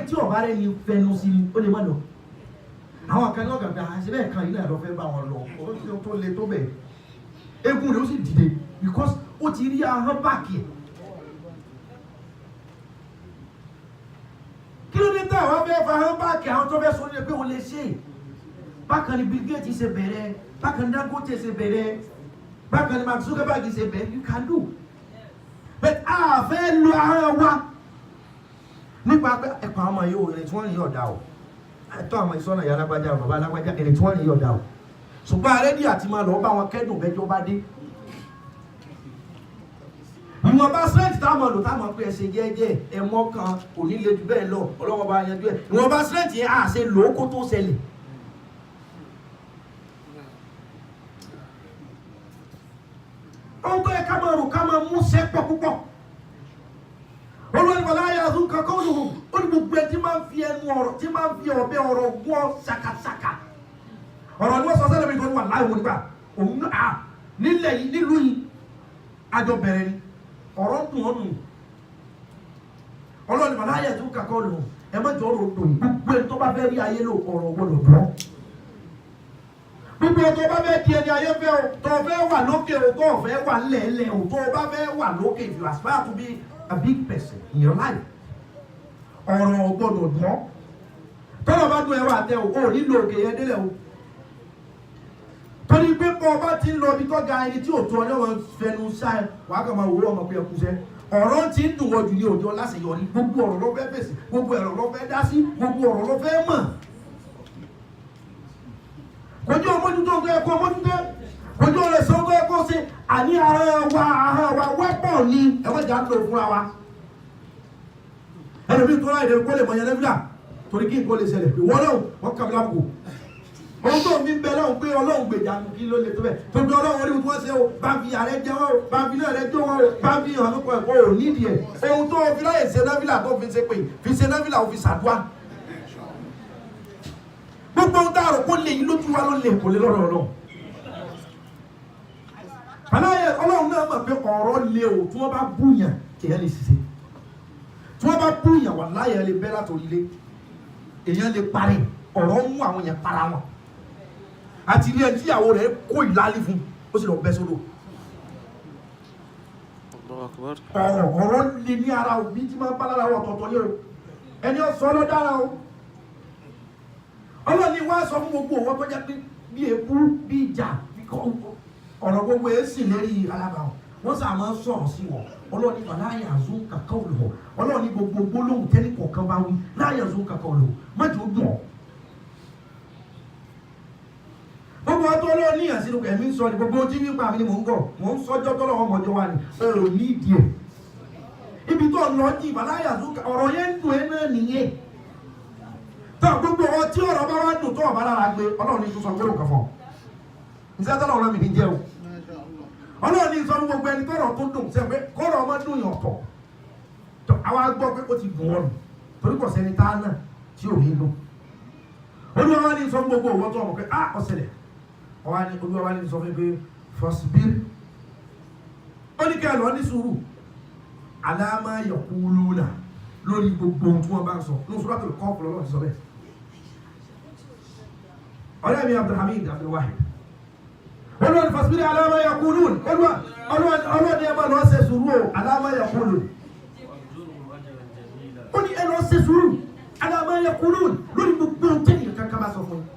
tí ọba rẹ ní fẹnu sí ni ó lè má lọ àwọn kan náà gàgbà àṣẹ bẹ́ẹ̀ kan ilé àlọ́ fẹ́ bá wọn lọ ó tó le tó bẹ̀ egun rẹ̀ ó sì dìde because ó ti rí ahọ́n báàkì ẹ̀ kí ló dé tá àwọn fẹ́ fa ahọ́n báàkì àwọn tó fẹ́ sọ ní pé ó lè ṣe bákan ni Bill Gates ṣe bẹ̀rẹ̀ bákan ni Dangote ṣe bẹ̀rẹ̀ bákan ni Mark Zuckerberg ṣe bẹ̀rẹ̀ you can do but a fẹ́ lo ahọ́n wa nípa pé ẹ̀kọ́ àwọn ọmọ yóò rìn tí wọ́n rìn yóò dá o ẹ̀tọ́ àwọn ìsọ́nà ìyá alágbájá bàbá alágbájá ẹni tí wọ́n ní yọ̀dá o ṣùgbọ́n àrẹ́dí àti máa lọ bá wọn kẹ́dùn bẹ́jọ́ bá dé ìwọ̀n bá strength táwọn lò táwọn pé ẹsẹ̀ jẹ́jẹ́ ẹmọ́ kan kò ní le jù bẹ́ẹ̀ lọ ọlọ́wọ́ bá yanjú ẹ̀ ìwọ̀n bá strength yẹn à ṣe lò ó kó tó ṣẹlẹ̀ ohun tó yẹ ká máa rò ká máa mú sẹ́pọ̀ púpọ̀ olórí bọ̀lá ayé àzún kankan olùhùn ó ní gbogbo ẹ tí máa ń fi ẹnu ọ̀rọ̀ tí máa ń fi ọ̀bẹ ọ̀rọ̀ wọ́ ṣàkàṣàkà ọ̀rọ̀ ni wọ́n sọ sẹ́lẹ̀ mi tó wà láì wọ́n nígbà òun náà nílẹ̀ yìí nílùú yìí àjọ bẹ̀rẹ̀ ni ọ̀rọ̀ dùn ọ́nù olórí bọ̀lá ayé àzún kankan olùhùn ẹ má jọ ọ̀rọ̀ dùn gbogbo ẹ tó bá fẹ́ rí ayé lò ọ̀rọ̀ gbọ́dọ̀ dùn gbogbo ẹ tó bá fẹ́ di ẹni ayé fẹ́ o tó fẹ́ wà lókè o tó fẹ́ wà lẹ́ẹ̀lẹ́ o tó bá fẹ́ wà lókè if you aspire to be a big person in your life ọ̀rọ̀ gbọ́dọ̀ dùn tọ́lọ̀ bá dùn ẹwà tẹ o nílò òkè yẹn délẹ̀ o torí pé kọ́ bá ti ń lọ ibi tó ga ẹni tí ò tó ọlọ́wọ́ fẹnu sáà wàá kàn máa wò ọmọ pé ẹkú sẹ́ ọ̀rọ̀ ti ń dùn wọ́n jù ní òjò láṣeyọrí gbogbo ọ̀rọ̀ ló fẹ́ fèsì gbogbo ọ̀rọ̀ ló fẹ́ dá sí gbogbo ọ̀rọ̀ ló fẹ́ mọ̀ kojú ọmọdútó tó yẹ kó ọmọdútó kojú ọ̀rẹ́ sọ tó yẹ kó ṣe àní ahọ́n wa wẹ́pọ̀ ni ẹ̀wọ́n jà ń lò fúnra wa ẹlòmí tó láì dẹ̀ kó lè mọ̀yán lẹ́fíà torí kí n kó lè ṣẹlẹ̀ pé wọ́n lọ́hùn wọ́n kàbí lápò ohun tó fi ń bẹ lọ́hùn pé ọlọ́hùn gbèjà kí ló lè tó bẹ̀ tó bí ọlọ́hùn orí wọn ṣe o bá fi ààrẹ jẹ wọn o bá fi náà rẹ jó wọn o bá fi hàn lóko ẹ̀kọ́ ò nídìí ẹ̀ ohun tó fi láyè ṣe náfìlà tó fi ṣe pé fi ṣe náfìlà ò fi ṣàdúrà gbogbo ohun tá a rò kó lè yí lójú wa ló lè kó lè lọ́rọ̀ ọlọ́hùn aláyẹ ọlọ́run náà mọ̀ pé ọ̀rọ̀ lé o tí wọ́n bá búyàn èèyàn lè ṣiṣẹ́ tí wọ́n bá búyàn wà láyé lè bẹ́ látòrí ilé èèyàn lè parí ọ̀rọ̀ mú àwọn èèyàn para wọn àti ilé ẹni tíyàwó rẹ̀ kó ìlálí fún ó sì lọ bẹ́ sódò ọ̀rọ̀ lè ní ara òbí tí máa ń bá lára wọn tọ̀tọ̀ yẹ o ẹni ọ̀sọ́ ló dára o ọlọ́run ni wọ́n á sọ fún gbogbo wọn tó jẹ́ pé bí èébú bí ìjà bí kọ́ ọ̀rọ̀ gbogbo ẹ̀ sì lérí alábàáwọ̀ wọ́n sà máa ń sọ̀rọ̀ sí wọn ọlọ́ọ̀ni wà láàyè àzún kàkà olùwọ̀ ọlọ́ọ̀ni gbogbo gbólóhùn tẹ́lẹ̀ kọ̀ọ̀kan bá wí láàyè àzún kàkà olùwọ̀ májò dùn ọ́. gbogbo ọtọ́ ọlọ́ọ̀ni àsìlò ẹ̀mí ń sọ ni gbogbo ojú nípa mi ni mò ń gọ̀ mò ń sọ́jọ́ tọ́lọ̀ ọmọ ọjọ́ wa ni ò ní ìdí ẹ̀. ibi tó ń lọ jí ìbá láàyè àzún ọ̀rọ̀ yẹn ń dùn ẹ́ náà nìyẹn. tó gbogbo ọtí ọ̀rọ̀ bá wá dùn tó ọ̀bá lára gbé ọlọ́ọ̀ni tó sọ gbólóhùn kan fún ọ ìsẹ́tọ́lọ̀ ọ̀rọ̀ mi ní jẹ́ o ọlọ́run ní sọ fún gbogbo ẹni tọ́rọ̀ tó dùn sẹ́pẹ́ kọ́rọ̀ ọmọ dùn yàn tọ̀ àwa gbọ́ pé ó ti dùn ọ́nù torí kò sẹ́ni tá náà tí ò ní dùn olúwa ní sọ fún gbogbo òwò tó ọmọ pé á ọ̀sẹ̀lẹ̀ olúwa ní sọ fún pé fasbir ó ní kẹ́ ẹ lọ ní sùúrù aláàmà yaquluna lórí gbogbo ohun tí wọ́n bá ń sọ ní Suratul Qaf lọ́wọ́ ti sọ bẹ́ẹ̀ ọ̀rẹ́ mi Abdulhamid Abdulwahid olùwàní fasbir ala ma yaqulun olùwàní ẹ máa lọ ṣe sùúrù o ala ma yaqulun ó ní ẹ lọ ṣe sùúrù ala ma yaqulun lórí gbogbo tẹ́lẹ̀ kankan bá sọ fún yín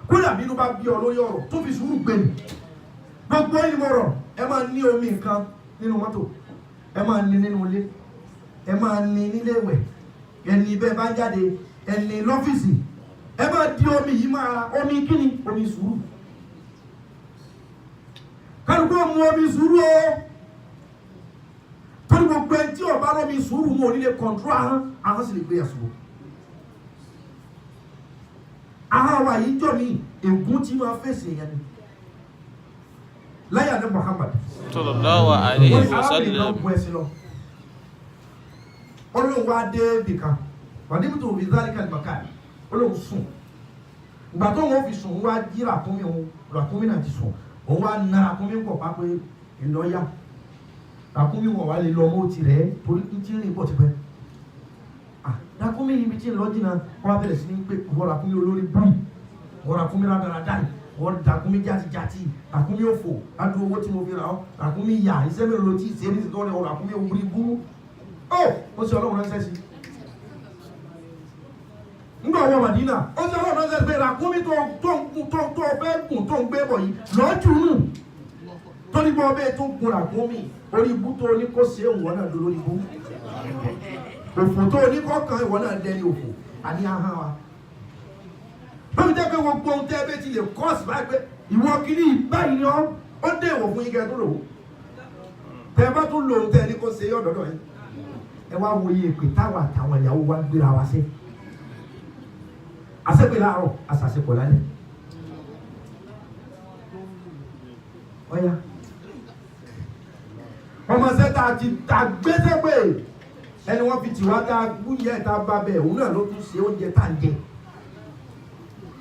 kódà bínú bá bí ọ lórí ọ̀rọ̀ tó fi sùúrù gbé ni gbogbo ìmọ̀ràn ẹ máa ní omi nǹkan nínú mọ́tò ẹ máa ní nínú ilé ẹ máa ní nílé ìwẹ̀ ẹni bẹ́ẹ̀ bá jáde ẹni lọ́fíìsì ẹ máa di omi yìí máa omi kíni omi sùúrù kálukú mú omi sùúrù o torí gbogbo ẹni tí ọba lómi sùúrù mú onílé kọ̀ǹtró ahọ́n sì lè gbé ẹ̀sùn ahọ́n wa yìí jọ ní ègún tí máa fèsì èèyàn ni láyà ní Muhammad sallallahu alaihi wasallam olóhùn wa dé bìkan wàdí tó fi zálíkà ìbàkà olóhùn sùn ìgbà tó wọn fi sùn wá jí ràkúnmí náà ti sùn òun wá na ràkúnmí pọ̀ pápé ìlọ́yà ràkúnmí wọn wá lè lọ ọmọ òtí rẹ̀ torí tí ń rìn pọ̀ tipẹ́ ràkúnmí ibi tí ń lọ jìnnà wọ́n á bẹ̀rẹ̀ sí ní pé wọ́n ràkúnmí olórí búrì wọ́n ràkúnmí rádaràdà wọ́n ràkúnmí játijàti ràkúnmí òfò adú owó tí mo fi rà ọ́ ràkúnmí yà iṣẹ́ mélòó ló ti ṣe ní ti tọ́lẹ̀ wọ́n ràkúnmí òbúrí bú ó sì ọlọ́run ránṣẹ́ sí nígbà wọ́n Màdínà ó sì ọlọ́run ránṣẹ́ pé ràkúnmí tó fẹ́ gùn tó ń gbé bọ̀ yìí lọ́jù nù tó ní bọ́ bẹ́ẹ̀ tó gun ràkúnmí orí ibú tó ní kó ṣe òun náà lórí ibú òfò tó ní kọ́kàn ìwọ náà dẹni òfò àní ahọ́n wa lóbi jẹ́ pé gbogbo ohun tẹ́ bẹ́ẹ̀ ti lè kọ́ọ̀sì báyìí pé ìwọ kìíní báyìí ni ó dé ìwọ̀ fún yín kẹ́ tó lò ó tẹ́ bá tún lò ó tẹ́ ní kó ṣe yọ̀ dọ́dọ̀ yín ẹ wá wo iye pé táwa àtàwọn ìyàwó wa gbéra wa sí àṣepè láàárọ̀ àṣàṣepọ̀ lálẹ́ ọ̀ya ọmọ sẹ́ta ti gbẹ́sẹ̀ pé ẹni wọ́n fi tìwá tá a wúyẹ́ tá a bá bẹ́ẹ̀ òun náà ló tún ṣe oúnjẹ tá a jẹ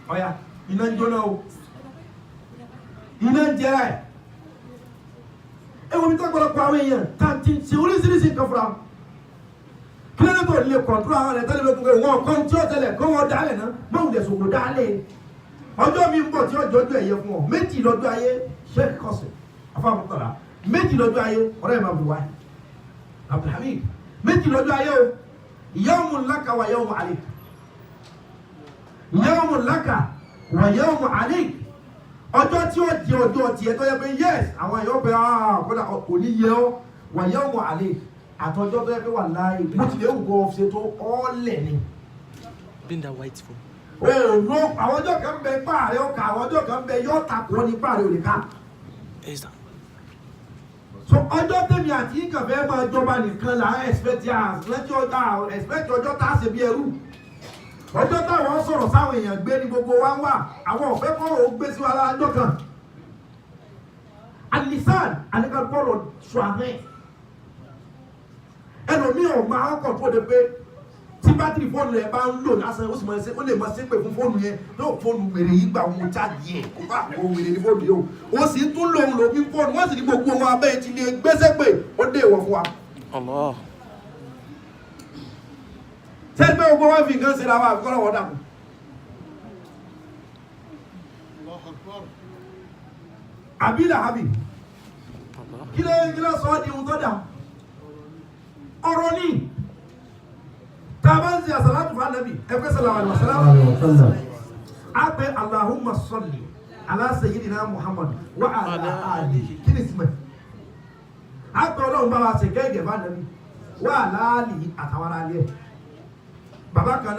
ọ̀ya iná ń jóná o iná ń jẹ́ ẹ̀ ewu mi tó gbọ́dọ̀ pa àwọn èèyàn tá a ti ṣe oríṣiríṣi nǹkan fúnra kí lóde tó lè kọ̀ǹtúrò àwọn ẹ̀ tẹ́lẹ̀ lókun pé wọ́n kọ́ tí ó tẹ́lẹ̀ kó wọ́n dálẹ̀ náà báwo lè sòkò dálẹ̀ ọjọ́ mi ń bọ̀ tí ó jọjú ẹ̀yẹ fún ọ méjì lọ́jọ́ ayé sheikh kọ́sì afáàmùtọ́lá méjì lọ́jọ́ ayé ọ̀rẹ́ mi Abdulwahid Abdulhamid méjì lọ́jọ́ ayé o yawmun laka wa yawmun alik yawmun laka wa yawmun alik ọjọ́ tí ó di ọjọ́ tiẹ̀ tó yẹ pé yes àwọn èèyàn bẹ kódà kò ní yẹ ọ́ wa yawmun alik àtọ́jọ́ tó yẹ pé wà láàyè bó tilẹ̀ ń kọ́ ṣe tó ọ́lẹ̀ ni. Bring that white phone. òòlù àwọn ọjọ́ kan bẹ páàrẹ̀ ọkà àwọn ọjọ́ kan bẹ yọ́ takò ní páàrẹ̀ òní ká. So ọjọ́ tèmi àti ìkànfẹ́ máa jọba nìkan là ń expect ọjọ́ tá a ṣe bí ẹrú ọjọ́ táwọn sọ̀rọ̀ sáwọn èèyàn gbé ní gbogbo wa ń wà àwọn ọ̀fẹ́ kọ́ ò gbé sí wa lájọ́ kan alisan anikakọ́rọ̀ ṣùgbọ́n ẹlòmíì ọ̀ma ọkọ̀ tó de pé tí bátìrì fóònù rẹ̀ bá ń lò lásán ó sì máa ṣe ó lè máa ṣe pé fún fóònù yẹn yóò fóònù wèrè yìí gbà wọn jáde yẹ kó bá àwọn wèrè ní fóònù yìí o sì tún lòun lò bí fóònù wọ́n sì ní gbogbo wọn abẹ́ ti lè gbẹ́sẹ̀ pé ó dé ìwọ̀ fún wa. sẹ́gbẹ́ gbogbo wọn fi nǹkan ṣe ra wa àfikọ́rọ̀ wọ́n dàkú. àbílà àbí kí ló sọ ọ́ di ohun tó dà ọ̀rọ̀ ní tabanzi ya salatu fa nabi ẹgbẹ́ sallallahu alaihi wasallam a pe Allahumma salli ala sayyidina Muhammad wa ala alihi kí ni sinmi a pe Ọlọ́run bá wa ṣe gẹ́gẹ́ bá nabi wa ala alihi àtàwọn alẹ́ bàbá kan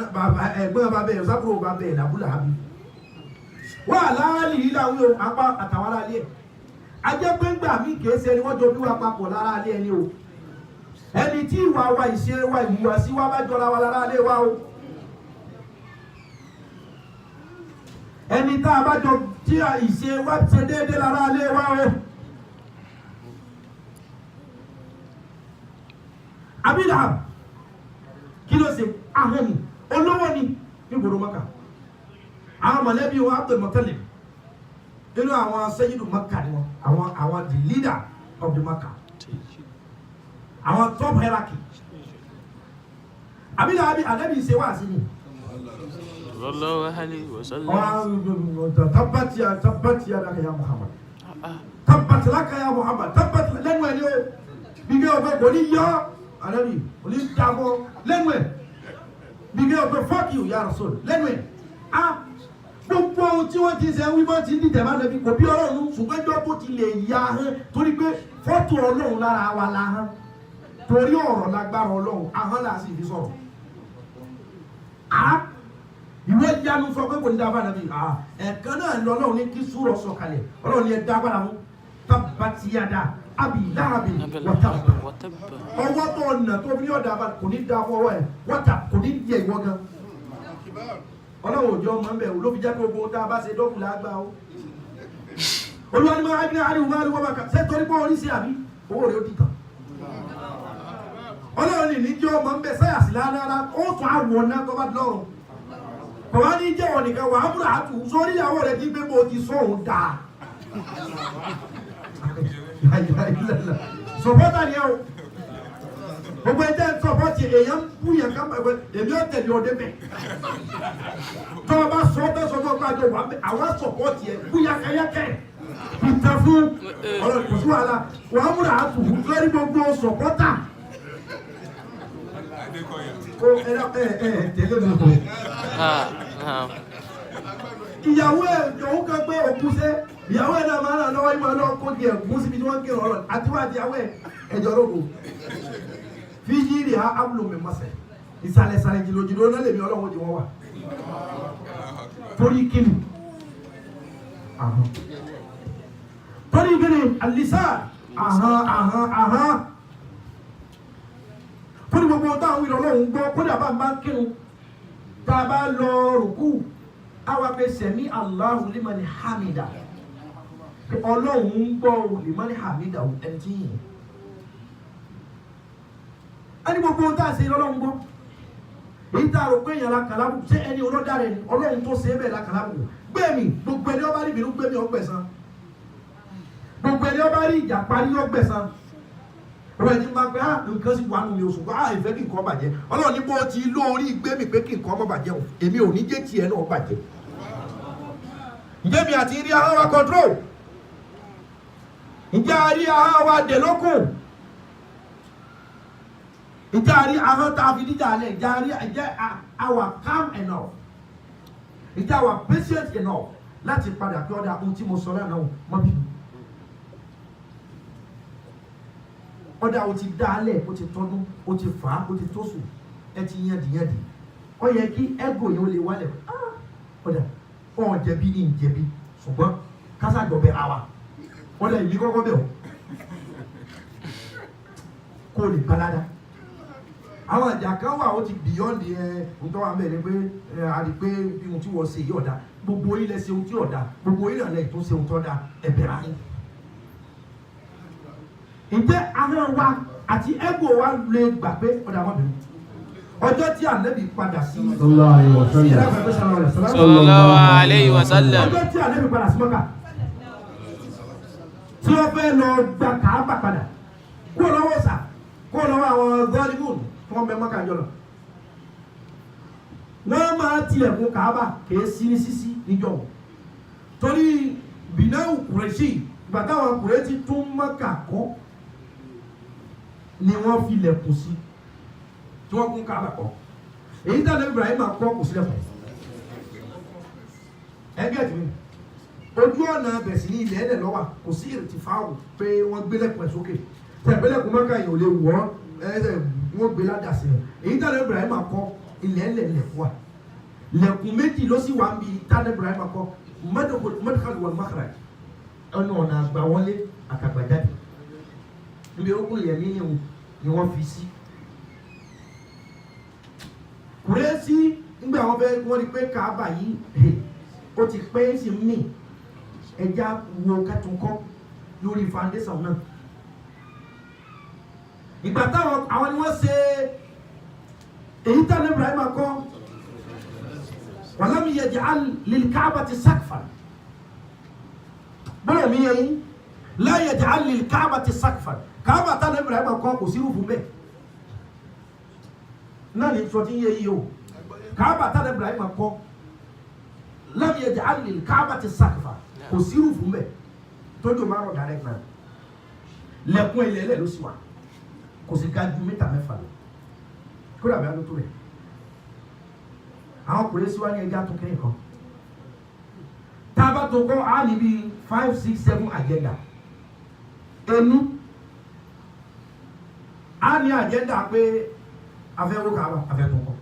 ẹgbẹ́ bá bẹ́ẹ̀ sábúrò bá bẹ́ẹ̀ làbúlà àbí wa ala alihi láwọn apá àtàwọn alẹ́ ajẹ́ pé ń gbà mí kìí ṣe ẹni wọ́n jọ bí wà papọ̀ lára alẹ́ ẹni o ẹni tí ìwà wa ìṣe wa ìhùwàsí wa bá jọra wa lára alẹ́ wa o ẹni tá a bá jọ tí ìṣe wa ṣe déédéé lára alẹ́ wa o abídà kí ló ṣe ahọ́n ni olówó ni ní gbòòrò Mákà àwọn mọ̀lẹ́bí wa Abdul Muttalib nínú àwọn Sayyidu Mákà ni wọn àwọn the leader of the Mákà àwọn top hierarchy àbí ànábì ṣe wá sí ni sallallahu alaihi wasallam tabbat yadaka ya Muhammad tabbat laka ya Muhammad tabbat lẹ́nu ẹ̀ ni ó bí ọgbẹ́ kò ní yọ ànábì kò ní dàbọ̀ lẹ́nu ẹ̀ bí ọgbẹ́ fuck you ya Rasul lẹ́nu ẹ̀ gbogbo ohun tí wọ́n ti ṣe wíwọ́n ti ní tẹ̀má lẹ́bí kò bí Ọlọ́run ṣùgbọ́n ìjọ tó ti lè ya hàn torí pé fọ́tò Ọlọ́run lára wa la hàn torí ọ̀rọ̀ lágbára Ọlọ́run ahọ́n là sì fi sọ̀rọ̀ ìwé ìyanu sọ pé kò ní dábàá nàbí ẹ̀kan náà ní Ọlọ́run ní kí súrọ̀ sọ̀kalẹ̀ Ọlọ́run ní ẹ dábàá mú tábàtìyàdá àbí láàbì wọ́tà ọwọ́ tó ọ̀nà tó fi ní ọ̀dà kò ní dá fọwọ́ ẹ̀ wọ́tà kò ní yẹ ìwọ gan Ọlọ́run òjò ọmọ ń bẹ̀ ló fi jẹ́ pé ogun tá a bá ṣe dọ́kù lágbá o olúwa ni máa ń ariwo máa ń wọ́n bá ṣe torí pé orí sí àbí owó rẹ̀ ó dìtàn Ọlọ́run ní níjọ́ ọmọ ń bẹ sáyà sí lára ó tún àwọn náà tó bá lọ́rùn kò wá ní jẹ́ ọ̀nìkan wà á múra àtù sórí ìyàwó rẹ̀ tí pé mo ti sọ òun dáa sọ̀pọ́tà ni ẹ o gbogbo ẹjẹ sọpọ́tì èèyàn bú yẹn ká pẹ̀lú èmi ò tẹ̀lé ọdẹ bẹ̀. tọ́wọ́ bá sọ bẹ́ẹ̀ sọ fún ọgbà àjọ wà bẹ́ẹ̀ àwọn sọpọ́tì ẹ̀ bú yàkẹ́yàkẹ́ ìtẹ̀ fún ọ̀rọ̀ ìkùsù wàhálà wàá múra àtù lórí gbogbo sọpọ́tà. tẹ̀lé mi kò. ìyàwó ẹ̀ òun kan pé òkú sẹ́ ìyàwó ẹ̀ náà máa ń ràn lọ́wọ́ ìmọ̀ náà kó di ẹ̀kú síbi tí wọ́n ń kírun ọ̀rọ̀ àtiwájú ìyàwó ẹ̀ ẹ̀jọ̀ lóko. Fiji ha abúlò mi masẹ̀ ìsàlẹ̀sàlẹ̀ jìlòjìlò náà lèmi ọlọ́wọ́ di wọ́n wà torí kíni torí kíni alisa torí gbogbo táwọn ìlú ọlọ́run gbọ́ kódà bá ń bá kírun tá a bá lọ rùkú àwa pé sẹ̀mí Allahu liman hamida ọlọ́run ń gbọ́ liman hamida ẹni tí yìí. Ẹni gbogbo tá a ṣe lọ́lọ́run gbọ́ èyí tá a rò pé èèyàn la kàlábù ṣé ẹni olódà rẹ ni ọlọ́run tó ṣe é bẹ́ẹ̀ la kàlábù gbẹ̀mí gbogbo ẹni ọba rí ìbínú gbẹ̀mí ọgbẹ̀sán gbogbo ẹni ọba rí ìjà parí ọgbẹ̀sán ọ̀rọ̀ ẹni máa gbé nǹkan sì wà nù mí oṣù gbọ́ ìfẹ́ kí nǹkan bàjẹ́ ọlọ́run ní bó ti lórí gbẹ̀mí pé kí nǹkan ọmọ bàjẹ́ o èmi ò ní jẹ́ tiẹ̀ náà bàjẹ́ ǹjẹ́ mi àti rí ahọ́n wa control ǹjẹ́ a rí ahọ́n wa dè lókun ìjáàrí ahọ́n tá a fi díjà alẹ́ ìjáàrí ìjẹ́ our calm enough ìjẹ́ our patient enough láti padà pé ọ̀dà ohun tí mo sọ lánàá mọ́ bí. ọ̀dà o ti dá alẹ́ o ti tọ́dún o ti fà á o ti tóṣù ẹ ti yàndìyàndì ó yẹ kí ego yẹn ó lè wálẹ̀ ọ̀dà ọ̀hún jẹ̀bi ní ìjẹ̀bi ṣùgbọ́n kásàjọ bẹ àwa ọ̀dà ìbí kọ́kọ́ bẹ̀ ọ́ kó o lè balada. Àwọn àjà kan wà ó ti beyond ntọ́ wa mẹ́rin pé a rí pé bí ohun tí wọ́n ṣe yí ọ̀dà gbogbo ilẹ̀ ṣe ohun tí ọ̀dà gbogbo ilẹ̀ náà tó ṣe ohun tó dà ẹ̀bẹ̀ rà yín. Ǹjẹ́ ahọ́n wa àti ego wa lè gbà pé ọ̀dà wọn bẹ̀rù ọjọ́ tí ànábì padà sí sallallahu alayhi wa sallam ọjọ́ tí ànábì padà sí Mọ́kà tí wọ́n fẹ́ lọ gba Káàbà padà kó lọ́wọ́ sà kó lọ́wọ́ àwọn gọ́ọ̀lìmùn wọ́n bẹ Mọ́kà jọ lọ wọ́n máa tilẹ̀kùn Káàbà kìí sí ní sísí níjọ́ torí bìnáwó Kùrẹ́ṣì ìgbà táwọn Kùrẹ́ṣì tún Mọ́kà kọ́ ni wọ́n fi lẹ̀kùn sí tí wọ́n kún Káàbà kọ́ èyí tí ànábì Ibrahim kọ́ kò sílẹ̀ fún ẹgẹ́ tí mi ojú ọ̀nà bẹ̀sí ní ilẹ̀ ẹ̀dẹ̀ lọ́wọ́ kò sí ìrètí fáwọn pé wọ́n gbélẹ̀kùn ẹ̀ sókè tẹ̀gbẹ́lẹ̀kùn Mọ́kà yìí ò lè wọ́ wọ́n gbé ládàá sí ẹ̀ èyí tí ànábì Ibrahim kọ́ ilẹ̀ ẹ̀lẹ̀ lẹ̀kùn wa lẹ̀kùn méjì ló sì wà ń bi tí ànábì Ibrahim kọ́ mọ́dọ̀kọ̀lù wal makhraj ọ̀nà àgbà wọlé àtàgbàjáde níbi ogun yẹn ni wọ́n fi sí. Kùrẹ́sì nígbà wọ́n rí pé Káàbà yìí ó ti pẹ́ sí mí ẹja wo kẹtùnkọ́ lórí foundation náà. Ìgbà táwọn àwọn ni wọ́n ṣe èyí tí ànábì Ibrahim kọ́ walam yaj'al lil Ka'bati saqfan bọ́lá mi yẹn la yaj'al lil Ka'bati saqfan Káàbà tí ànábì Ibrahim kọ́ kò sí rúfù bẹ́ẹ̀ náà ní sọ tí ń yé yìí o Káàbà tí ànábì Ibrahim kọ́ lam yaj'al lil Ka'bati saqfan kò sí rúfù bẹ́ẹ̀ tójú máa rọ̀ direct náà lẹ́kùn ilẹ̀ ló sì wà kò sì ga ju mítà 6 lọ kó dàbí àdótó rẹ̀ àwọn ọkùnrin sí wá ní ẹja tó kéré kan tá a bá tó kọ́ á níbi 5, 6, 7 agenda ẹnu á ní agenda pé afẹ́wó Káàbà afẹ́ tó kọ́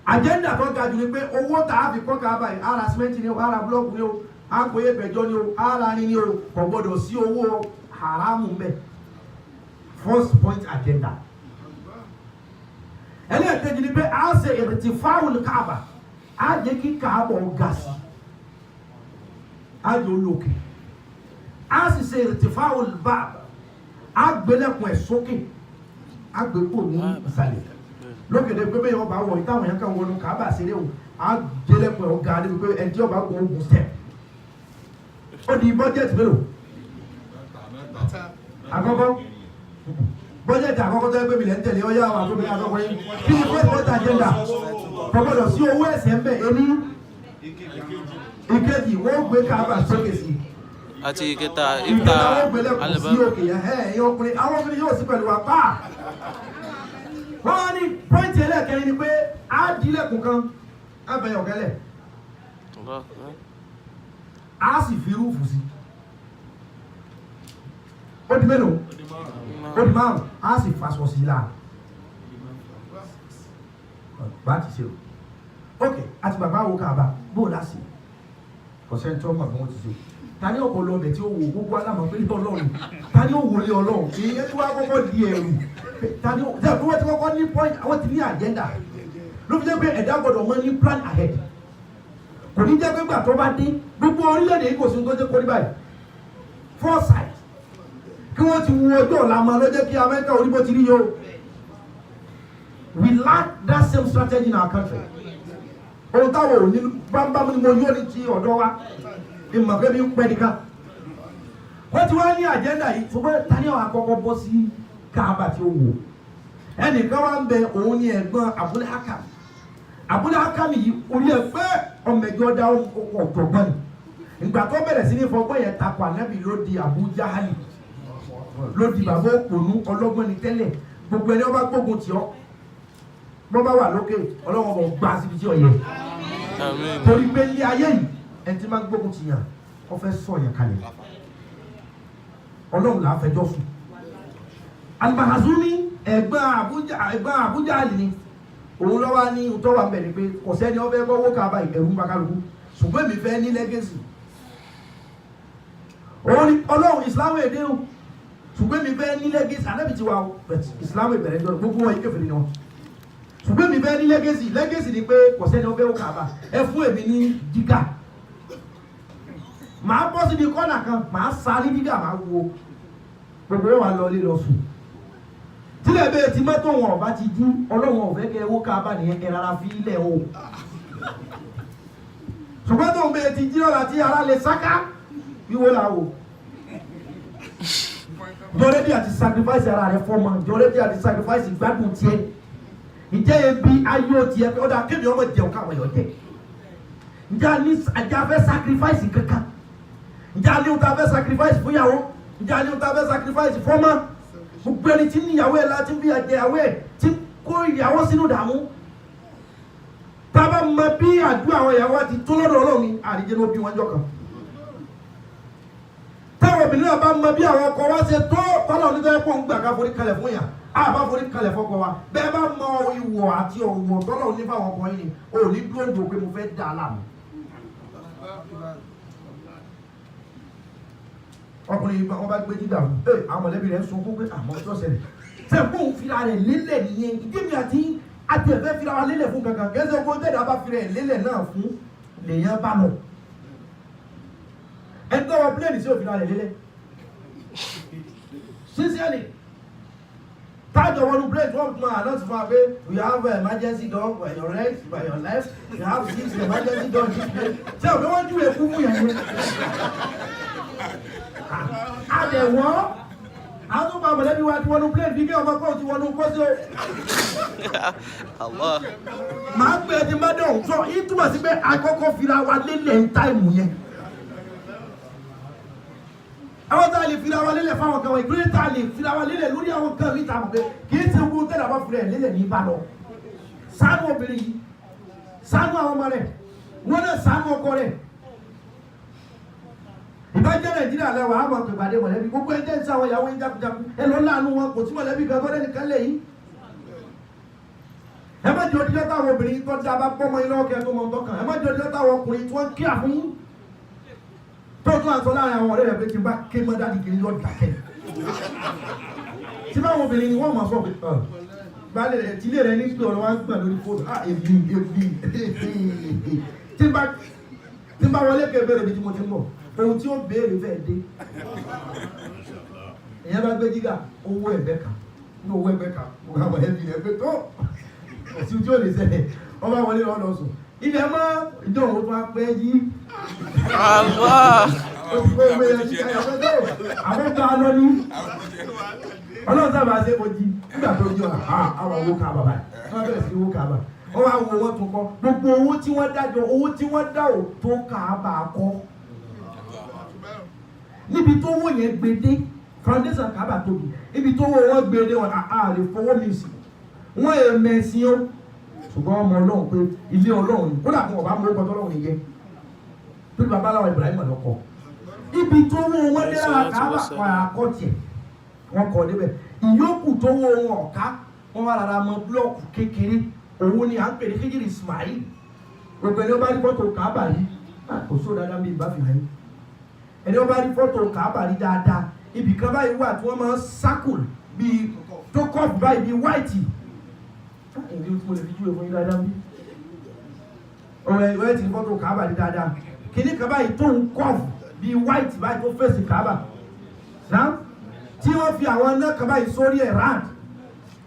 agenda tó ga jù ni pé owó tá a fi kọ́ Káàbà yìí ara simenti ni o ara búlọ́ọ̀kù ni o akóyè pẹ̀jọ́ ni o ara ni o kò gbọ́dọ̀ sí owó haramu mbẹ first point agenda ẹlẹ́ẹ̀kejì ni pé a ṣe irtifa'ul Káàbà a jẹ́ kí Káàbà ọ̀gá sí a jẹ́ olókè a sì ṣe irtifa'ul Bab a gbẹ́lẹ̀kùn ẹ̀ sókè a gbé kò ní ìsàlẹ̀ lókèdè pé bẹ́ẹ̀ ọba wọ̀ ìtàwọn yẹn kan wọnú Káàbà ṣeré o a gbẹ́lẹ̀kùn ẹ̀ ọ̀gá níbi pé ẹjẹ́ ọba gbọ́ ogun step ó di budget mélòó àkọ́kọ́ bọ́jẹ̀tì àkọ́kọ́ tó ẹgbẹ́ mi lẹ́ ń tẹ̀lé ọyá àwọn àtúbẹ̀ àtọ́kọ́ yìí kí ni first point agenda kọ́kọ́dọ̀ sí owó ẹ̀sẹ̀ ń bẹ̀ ẹni ìkejì wọ́n gbé káàbà sókè sí àti ìkẹta ìkẹta wọ́n gbélé kù sí òkè yẹn ẹ̀yìn ọkùnrin àwọn obìnrin yóò sí pẹ̀lú wa pa wọ́n ní pọ́ìntì ẹlẹ́ẹ̀kẹrin ni pé á dílẹ̀kùn kan á bẹ̀yẹ̀ ọ̀gẹ́lẹ̀ á sì fi rúùfù sí ó di mélòó ó di márùn á sì faṣọ sí la bá ti ṣe o ok àti bàbá wo kàbá bó o láṣẹ ọ̀sẹ̀ tó mọ̀ bí wọ́n ti ṣe ta ni ọ̀pọ̀ lọ́bẹ̀ tí ó wò gbogbo alámọ̀ pé ní ọlọ́run ta ni ó wọlé ọlọ́run èyí tí wọ́n kọ́kọ́ di ẹ̀rù ta ni ó ti kọ́kọ́ ní point àwọn ti ní agenda ló fi jẹ́ pé ẹ̀dá gbọ́dọ̀ mọ́ ní plan ahead kò ní jẹ́ pé gbà tó bá dé gbogbo orílẹ̀-èdè yìí kò sí tó jẹ́ kó ní báyìí foresight kí wọ́n ti wo ọjọ́ ọ̀la máa lọ́jọ́ kí Amẹ́ríkà orí bó ti rí yóò we lack that same strategy in our country ohun táwọn ò ní bámbámú ni mo yóò ní ti ọ̀dọ́ wa ìmọ̀ pé bí ń pẹ́ nìkan wọ́n ti wá ní agenda yìí ṣùgbọ́n tani àwọn akọ́kọ́ bọ́ sí Káàbà tí ó wò ẹnìkan wá ń bẹ òun ní ẹ̀gbọ́n Abul Hakam yìí orí ẹ̀ pé ọmọ ẹ̀jọ́ dá ọ̀gbọ̀gbọ́n ni ìgbà tó bẹ̀rẹ̀ sí ní fọgbọ́n yẹn takò Ànábì ló di Abu Jahali ló di bàbá òpònú ọlọ́gbọ́n ni tẹ́lẹ̀ gbogbo ẹni ọba gbógun tì ọ́ bọ́ bá wà lókè ọlọ́wọ́n bọ̀ gbá síbi tí ọ yẹ torí pé ní ayé yìí ẹni tí máa ń gbógun tì yàn ọ fẹ́ sọ yẹn kalẹ̀ ọlọ́run là á fẹjọ́ sùn Al-Mahzumi ẹ̀gbọ́n Abu Jahali ni òun lọ́wọ́ ní tọ́wà ń bẹ̀ ni pé kò sẹ́ni ọbẹ̀ gbọ́wọ́ Káàbà ẹ̀rù ń bá kálukú ṣùgbọ́n èmi fẹ́ ní lẹ́gẹ̀sì òun ni ọlọ́run ìsìlámù èdè o ṣùgbọ́n èmi fẹ́ ní lẹ́gẹ̀sì Ànábì ti wà o ìsìlámù ìbẹ̀rẹ̀ jọ gbogbo wọn ìkẹfẹ̀ ni wọn ṣùgbọ́n èmi fẹ́ ní lẹ́gẹ̀sì ni pé kò sẹ́ni ọbẹ̀ gbọ́wọ́ Káàbà ẹ fún èmi ní dígà màá bọ́ síbi kọ́nà kan màá sáré dígà màá wo gbogbo wọn wà lọ lé lọ sùn tílẹ̀ bẹ́ẹ̀ tí mọ́tò wọn ọba ti dú ọlọ́run ọ̀fẹ́ kẹ owó Káàbà nìyẹn kẹ rárá fi ilẹ̀ o ṣùgbọ́n tó ń bẹ́ẹ̀ ti jí lọ́la tí ara lè sáká wíwó la o jọrẹ́dí àti sacrifice ara rẹ fọ́mọ jọrẹ́dí àti sacrifice gbádùn tiẹ̀ ìjẹ́ ebi ayé o tiẹ̀ pé ó dà kébì ọmọ jẹun káwọn èèyàn jẹ ǹjẹ́ a fẹ́ sacrifice kankan ǹjẹ́ a ní o ta fẹ́ sacrifice fúnyàwó ǹjẹ́ a ní o ta fẹ́ sacrifice fọ́mọ gbogbo ẹni tí níyàwó ẹ̀ láti bí àjẹyàwó ẹ̀ tí kó ìyàwó sínú ìdààmú tábà mọ bí àdúrà àwọn ìyàwó àti tó lọ́dọ̀ Ọlọ́run ní àríjẹ́ ló bí wọn jọ kan táwọn obìnrin náà bá mọ bí àwọn ọkọ wa ṣe tó tọ́lọ̀ nítorí pé òun gbà ká forí kalẹ̀ fún yà á bá forí kalẹ̀ fọ́kọ wa bẹ́ẹ̀ bá mọ ìwọ̀ àti ọ̀wọ̀ tọ́lọ̀ ní fáwọn ọkọ yìí ni ò ní dúró dùn pé mo fẹ́ dà á láàmú. ọkùnrin wọn bá gbé dídà àwọn mọ̀lẹ́bí rẹ̀ ń sunkún pé àmọ́ tó ṣẹlẹ̀ sẹ́kùn fira rẹ̀ lélẹ̀ nìyẹn ìdíbi àti ẹ̀fẹ́ fira wa lélẹ̀ fún kankan kẹ́sẹ̀ kó tẹ̀dá bá fira ẹ̀ lélẹ̀ náà fún lèèyàn bá lọ ẹgbẹ́ wọn pílẹ̀nì sí òfin rẹ̀ lélẹ̀ sincerely tájọ wọnú plane wọ́n tún máa announce fún wa pé we have emergency door by your right by your left we have 6 emergency door this place ṣé òfin wọ́n júwe kú fún yẹn ni àdẹ̀wọ́ àwọn tó bá mọ̀lẹ́bí wa ti wọnú plane bí kí ọmọ kọ́ ti wọnú kọ́sí o máa gbé ẹni má dẹ̀ sọ yìí túmọ̀ sí pé akọ́kọ́ fira wa lélẹ̀ ń táìmù yẹn àwọn tá a lè fira wa lélẹ̀ fáwọn kan wọ́n ìgbélé tá a lè fira wa lélẹ̀ lórí àwọn kan mi ta mọ̀ pé kì í ṣe owó tẹ́lẹ̀ bá fira ẹ̀ lélẹ̀ ní ìbá lọ ṣàánú obìnrin yìí ṣàánú àwọn ọmọ rẹ̀ wọ́n náà ṣàánú ọkọ rẹ̀ ìbájẹ́ Nàìjíríà lẹ́wọ̀ àmọ́ pèpàdé mọ̀lẹ́bí gbogbo ẹjẹ́ ń sáwọn ìyàwó ìjákujàku ẹ lọ láàánú wọn kò sí mọ̀lẹ́bí kan tọ́lẹ́ nìkan lè yí ẹ má jẹ́ òdíjọ́ táwọn obìnrin tó dá bá pọ́mọ iná ọkẹ́ tó mọ̀ tọ́kàn ẹ má jẹ́ òdíjọ́ táwọn ọkùnrin tí wọ́n kí àfún tó tún àtọ́ láàrin àwọn ọ̀rẹ́ rẹ̀ pé kí n bá ké mọ́ dáàdì kiri lọ dàkẹ́ tí báwọn obìnrin ni wọ́n mọ̀ sọ pé balẹ̀ rẹ̀ tílé rẹ̀ ní pé ọ̀rọ̀ wa ń gbà lórí fóònù tí n bá wọlé kébèrè bí tí mo ti ń bọ̀ ohun tí ó béèrè fẹ́ dé èyàn bá gbé jígà owó ẹ̀bẹ́ kan ní owó ẹ̀bẹ́ kan mo kà wọ̀ ẹ̀bí ẹ̀bẹ́ tó òsì tí ó lè ṣẹlẹ̀ ọba wọlé lọ́dọ̀ sùn ilẹ̀ mọ́ ìjọ òun tó wá pẹ́ yí àwọn ọgbà lọ ní ọlọ́run sábà ṣe mo jí nígbà tó jí ọ̀la àwọn owó káàbà báyìí wọ́n bẹ̀rẹ̀ sí owó káàbà wọ́n wá wo owó tó kọ́ gbogbo owó tí wọ́n dájọ́ owó tí wọ́n dá ò tó káàbà kọ́ níbi tó wó yẹn gbede foundation káàbà tóbi níbi tó wó wọ́n gbede wọn lè fọwọ́ mi sí wọ́n yẹ mẹ́sìn ó ṣùgbọ́n ọmọ ọlọ́run pé ilé ọlọ́run ni kódà kí wọ́n bá mú ọkọ̀ tọ́lọ́run yẹ tó ní babaláwo Ibrahim lọ́kọ̀ ibi tó wó wọ́n dé lára káàbà padà kọ́ tiẹ̀ wọ́n kọ́ débẹ̀ ìyókù tó wó wọn ọ̀ká wọ́n wá rárá mọ búlọ́ọ̀kù kékeré òun ni à ń pè ní Hijri Ismail gbogbo ẹni ó bá rí fọ́tò káàbà yìí kò sóò dáadáa bí ìbá fi hàn yín ẹni ó bá rí fọ́tò káàbà rí dáadáa ibì kan báyìí wà tí wọ́n máa ń sákùl bíi tó kọ́ọ̀fù báyìí bíi wáìtì ìdí tí mo lè fi júwe fún yín dáadáa bí ọ̀rọ̀ ẹ̀ ti fọ́tò káàbà rí dáadáa kìíní kan báyìí tó ń kọ́ọ̀fù bíi wáìtì báyìí tó fèsì káàbà náà tí wọ́n fi àwọn náà kan báyìí sórí ẹ̀ ráàd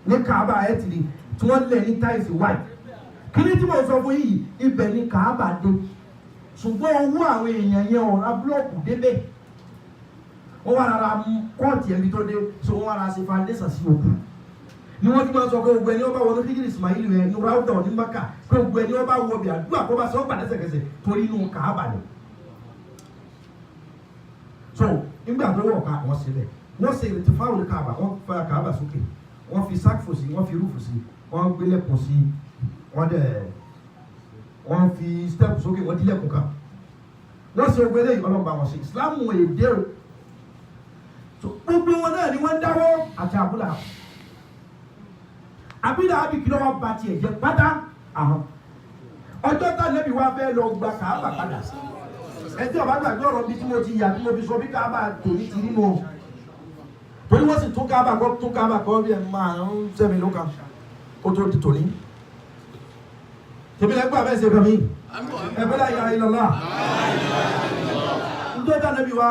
ní káàbà ẹ̀ tìrì tí wọ́n lẹ̀ ní táìsì wáìtì kìíní tí mo sọ fún yìí ibẹ̀ ní káàbà dé ṣùgbọ́n owó àwọn èèyàn yẹn ọ̀rá búlọ́ọ̀kù débẹ̀ wọ́n wá rárá kọ́ọ̀tì ẹ̀mí tó dé so wọ́n wá rárá ṣe foundation sí òkú ni wọ́n ti máa sọ pé gbogbo ẹni wọ́n bá wọnú Hijri Ismail rẹ̀ ní ráúdà ní Mákà pé gbogbo ẹni wọ́n bá wọ bí àdúrà kó bá sọ ọ́ padà sẹ̀kẹsẹ̀ torí inú Káàbà ni. so nígbà tó wọ̀ ká wọ́n sílẹ̀ wọ́n ṣe ìrètí fáwọn Káàbà wọ́n fa Káàbà sókè wọ́n fi sákfò sí wọ́n fi rúfù sí wọ́n gbélẹ̀kùn sí wọ́n fi step sókè wọ́n dílẹ̀kùn kan wọ́n ṣe gbélé ọlọ́ba wọn sí Islam èdè o gbogbo wọn náà ni wọ́n dáwọ́ àti àbúlà àbílà àbí kí lọ́wọ́ bá tiẹ̀ jẹ́ pátá ọjọ́ tá lẹ́bi wá fẹ́ lọ gba Káàbà padà ẹtí ọba gbàgbé ọ̀rọ̀ bí tí mo ti yà tí mo fi sọ bí Káàbà tòní ti nínú torí wọ́n sì tún Káàbà kọ́ bí ẹ̀ máa ń sẹ́mi ló kan ó tó di tòní tèmi lẹ́gbẹ́ abẹ́ ṣe fẹ́ mi ẹgbẹ́ láyé ayé lọ́lá njọ́ tá lẹ́bi wá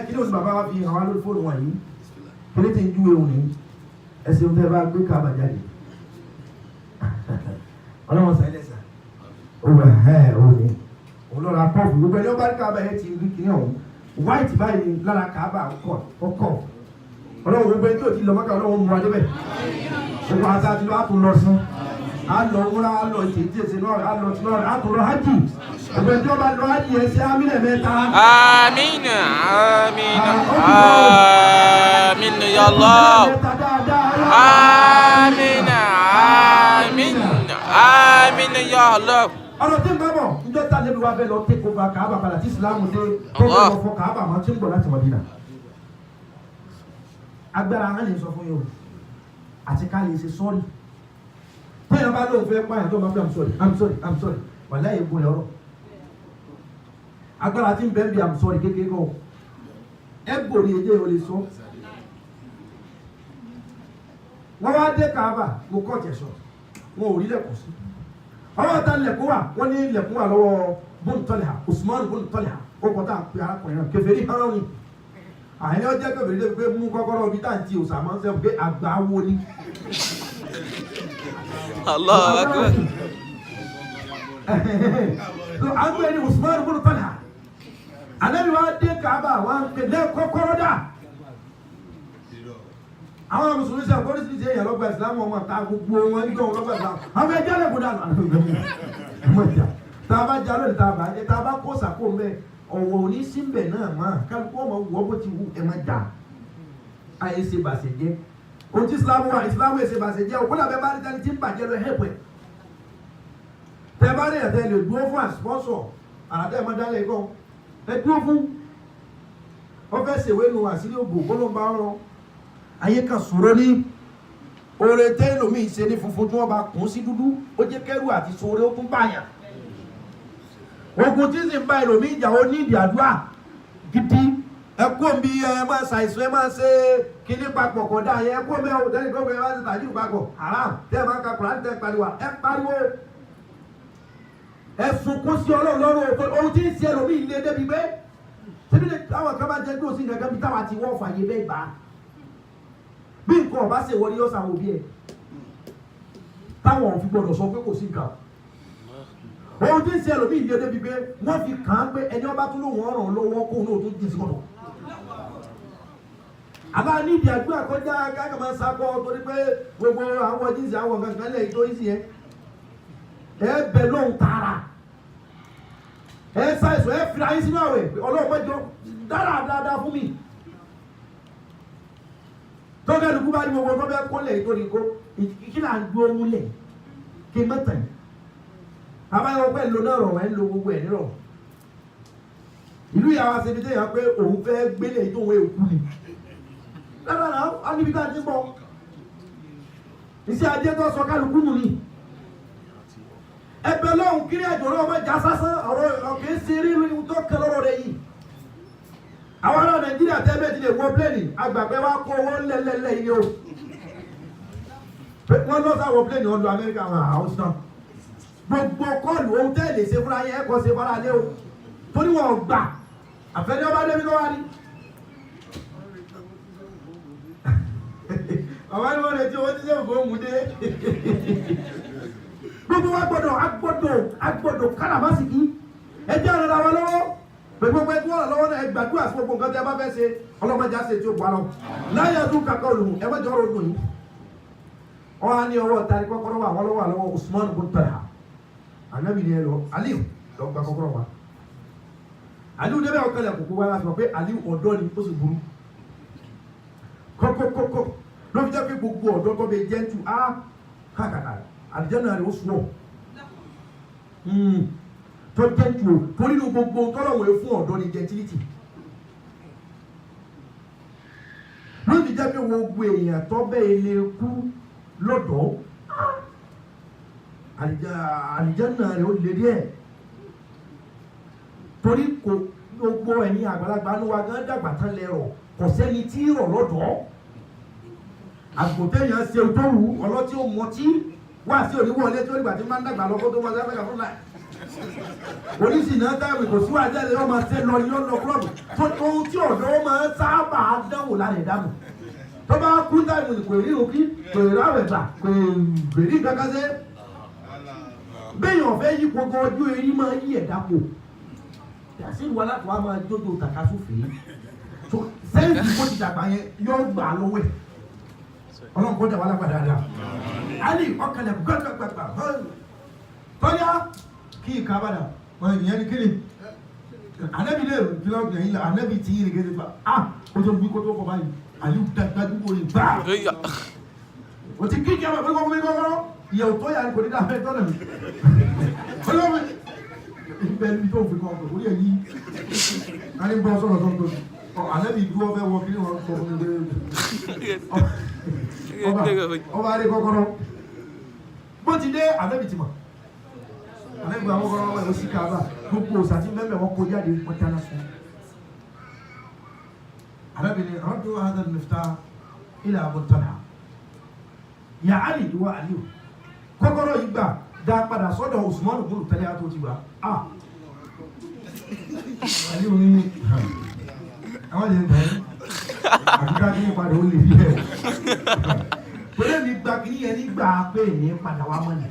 kí ni oṣù bàbá wa fi hàn wá lórí fóònù wọ̀nyí kí ni ti ń júwe òní ẹsẹ̀ ń fẹ́ bá gbé Káàbà jáde ọlọ́wọ́n sàn ilẹ̀ sàn òwò òní olóra pọ́ọ̀fù gbogbo ẹni ó bá rí Káàbà yẹn ti rí kìíní ọ̀hún white báyìí lára Káàbà ọkọ̀ ọlọ́wọ́ gbogbo ẹni tí ò ti lọ mọ́kà ọlọ́wọ́ mú wa débẹ̀ gbogbo àti àti lọ àtún lọ sún àlọ wúrà àlọ ìtẹ̀tẹ̀ náà àlọ tí náà àtún lọ hajj gbogbo ẹni tí ó bá lọ hajj yẹn sí amínà mẹ́ta. Àmín àmín àmín ya Allah. Àmín àmín àmín ya Allah. ọ̀rọ̀ tí ń bá bọ̀ njọ́ tá lẹ́bi wá bẹ́ẹ̀ lọ take over Káàbà padà tí Ìsìlámù dé tó bẹ́ẹ̀ lọ fọ Káàbà máa ti ń bọ̀ láti Mádínà. agbára hàn lè sọ fún yóò àti ká lè ṣe sọ́ọ̀rì téèyàn bá lóun fẹ́ pààyàn tó máa fi I'm sorry wà láyé egun ẹ̀rọ agbára tí ń bẹ́ẹ̀ bí I'm sorry kékeré kan ẹ gbòòrì èdè ò lè sọ. wọ́n wá dé Káàbà mo kọ́ jẹ̀sọ̀ wọn ò rí lẹ́kọ̀ọ́ sí ọwọ́ ta lẹ̀kọ́ wà wọ́n ní lẹ̀kọ́ wà lọ́wọ́ bóun tọ́lẹ̀ Usman bóun tọ́lẹ̀ ó kọ́ tá à ń pe arákùnrin náà kèfèrí hàn ní àyìn ọjọ́ kèfèrí lè gbé mú kọ́kọ́rọ́ ibi tá à ń ti òsà máa ń sẹ́wọ̀n pé àgbà wo ni. Allahu Akbar. à ń gbé ní Usman bóun tọ́lẹ̀ Ànábì wa dé Káàbà wa ń pè lẹ́kọ́kọ́rọ́ dà àwọn mùsùlùmí sẹ kọ́ni sì ṣe èèyàn lọ́gbà ìsìlámù ọmọ ta gbogbo wọn nígbà wọn lọ́gbà ìsìlámù àwọn ẹja lẹ́kọ̀ọ́ dànù ọmọ ìjà tá a bá já lónìí tá a bá kó sàkó mbẹ ọ̀wọ̀ òní síbẹ̀ náà máa kálukú ọmọ wọ́ bó ti wù ẹ̀ má jà àyè ṣe bàṣẹ jẹ́ ohun tí ìsìlámù wà ìsìlámù ẹ̀ ṣe bàṣẹ jẹ́ òkúlà bẹ́ẹ̀ bá rí dání tí ń bàjẹ́ lọ ẹ̀pẹ̀ tẹ́ bá rí ẹ̀tẹ́ lè dúró fún àspọ́sọ̀ àràtẹ́ ẹ̀ má dálẹ̀ kọ́ ẹ dúró fún wọ́n fẹ́ ṣèwé nu àṣírí ògbò kó ló ń bá rọ ayé kan sọ̀rọ̀ ní oore tẹ́ lómi ìṣe ní funfun tí wọ́n bá kún sí dúdú ó jẹ́ kẹ́rù àti sọ̀rọ̀ ó tún báyà ogun tí sì ń bá ẹlòmí ìjà ó ní ìdí àdúrà gidi ẹkú òbí ẹ máa ṣàìsàn ẹ máa ṣe kíní papọ̀ kọ̀dá yẹ ẹkú òbí ẹ tẹ́lẹ̀ kọ́ ẹ máa ṣe tàjú papọ̀ haram tẹ́ ẹ máa ka kùrán tẹ́ ẹ pariwo ẹ sunkún sí Ọlọ́run lọ́rùn ohun tí ń ṣe ẹlòmí ilé débi pé síbi táwọn kan bá jẹ́ gbé òsì nǹkan bí táwọn àti wọ́n fàyè bẹ́ẹ̀ bá bí nǹkan ọba ṣe wọlé ọ̀sán òbí ẹ̀ táwọn fi gbọdọ̀ sọ pé kò sí nǹkan ohun tí ń ṣe ẹlòmí ìdí ẹdẹ bíi pé wọ́n fi kàn án pé ẹni ọba tún lóun ọ̀ràn lọ́wọ́ kó náà tún dín sí ọ̀nà àbá níbi àdúrà kọjá káàkiri máa sábọ̀ torí pé gbogbo àwọn jíǹsì àwọn kankan lẹ̀ tó ìsì yẹn ẹ bẹ̀ lóhùn tààrà ẹ ṣàìsàn ẹ fìlà yín sínú àwẹ̀ ọlọ́ọ̀pẹ̀jọ dáadáa fún mi tọ́jà lùkú bá ní gbogbo ọgbọ́n bẹ́ẹ̀ kọ́lẹ̀ tó ní kó kí là ń dúró múlẹ̀ kí mẹ́tàn yìí àbáyọ̀ pẹ́ lo náà rọ̀ wá ń lo gbogbo ẹ̀ nírọ̀ ìlú ìyàwó àṣẹbí tẹ̀yà pé òun fẹ́ gbélé tó wọ́n èkú ni dáadáa á níbi tá a ti bọ̀ iṣẹ́ ajé tó sọ kálukú nù ni ẹgbẹ́ lọ́hùn kiri ẹ̀jọ̀ náà ọmọ ìjà sásán ọ̀rọ̀ ọ̀kẹ́ ṣeré lórí tó kẹ lọ́rọ̀ rẹ̀ yìí àwọn ará Nàìjíríà tẹ́lẹ̀ ti lè wọ pléènì agbàgbẹ́ wa kó owó ńlẹ̀lẹ̀lẹ̀ yìí o wọ́n lọ sáwọ pléènì ọ̀dọ̀ Amẹ́ríkà àwọn house náà gbogbo kọ́ọ̀lù ohun tẹ́lẹ̀ ṣe fúnra yẹn ẹ̀kọ́ ṣe fara lé o torí wọn gbà àfẹ́lẹ́ ọba débi lọ́wọ́ rí àwọn ẹni wọn lè tí owó tí sẹ́wọ̀n fún òun dé gbogbo wa gbọ́dọ̀ káràmásìkí ẹjẹ́ ọ̀rọ̀ làwọn lọ́wọ́ gbogbo ẹgbẹ́ ọ̀rọ̀ lọ́wọ́ náà gbàdúrà sí gbogbo nǹkan tí a bá fẹ́ ṣe ọlọ́mọdé àṣẹ tí ó gbà lọ láyé ọdún kankan olùhùn ẹ mẹ́jọ ọ̀rọ̀ ọdún yìí wọ́n á ní ọwọ́ tari kọ́kọ́rọ́ wà wọ́n lọ́wọ́ àlọ́wọ́ Usman bin Talha anabi ni ẹ lọ Aliu lọ gba kọ́kọ́rọ́ wa Aliu débẹ̀ ọ̀kẹ́lẹ̀ kókó wa láti mọ̀ pé Aliu ọ̀dọ́ ni ó sì burú kọ́kọ́kọ́kọ́ ló fi jẹ́ pé gbogbo ọ̀dọ́ tó bẹ jẹ́ tu á kàkàkà àdìjẹ́nà rẹ̀ ó sùn ọ̀ tó jẹ́ tu o torí ní gbogbo tọ́lọ̀wé fún ọ̀dọ́ ní gentility ló fi jẹ́ pé gbogbo èèyàn tó bẹ́ẹ̀ lè kú lọ́dọ̀ àdìjẹ́nà rẹ̀ ó lè díẹ̀ torí kò gbogbo ẹ̀yìn àgbàlagbà ní wa gán dàgbà tán lẹ́rọ̀ kò sẹ́ni tí rọ̀ lọ́dọ̀ àgbòtẹ́yàn ṣe tó wù ọlọ́tí ó mọtí wá sí oníwọlé tó nígbà tí máa ń dàgbà lọ́kọ́ tó máa ń dàgbà fún láì oníṣìí náà táwọn kò sí wájú ẹ̀rọ máa ṣe lọ yọ lọ klọ́ọ̀bù tó ohun tí ọ̀dọ́ máa ń sábà dánwò lára ìdáhùn tó bá kú táìmù ní kò rí òkí kò rí àwẹ̀gbà kò rí kankan ṣe béèyàn fẹ́ yí gbogbo ojú erí máa yí ẹ̀dá kò yàtí ìwà láti wá máa jójó tàkà sófin sẹ́yìn kó ti dàgbà yẹn yọ gbà lọ́wọ́ ẹ̀ ọlọ́run kó dà wà lágbàdà dáa ali ọkàlẹ̀ gbàgbàgbà tọ́lá kí ìka bàdà ìyẹn ni kíni anabi lè fílọ́ọ̀gì yẹn anabi tí yìí nìkan ti fa o tó bí kótó kọ báyìí ali dàgbàdúgbò yìí gbà o ti kí kẹwàá pé kọ́kọ́ ìyàwó tó yà ni kò ní dáa fẹ́ tọ́lá mi ọlọ́run ìbẹ̀ níbi tó fi kọ́ ọ̀pọ̀ orí ẹ̀ yí a ní bọ́ sọ̀rọ̀ tó anabi dúró fẹ́ wọ kí ni wọ́n sọ fún mi ọba adé kọ́kọ́rọ́ bó ti dé anabi ti mọ̀ anabi gba kọ́kọ́rọ́ wọn lọ sí kaaba gbogbo òsàtí mẹ́mẹ́ wọn kó jáde wọn tẹ́lá sùn anabi ni rọ́dù hadha al-miftah ila Abu Talha ya Ali ìwọ Aliu kọ́kọ́rọ́ yìí gbà dá padà sọ́dọ̀ Usman bin Talha tó ti wá Aliu ní àwọn yẹn bẹ̀rẹ̀ àbíká kí ní padà ó lè fi ẹ̀ pẹ̀lú mi gba kí ní yẹn nígbà pé ní padà wá mọ́ ni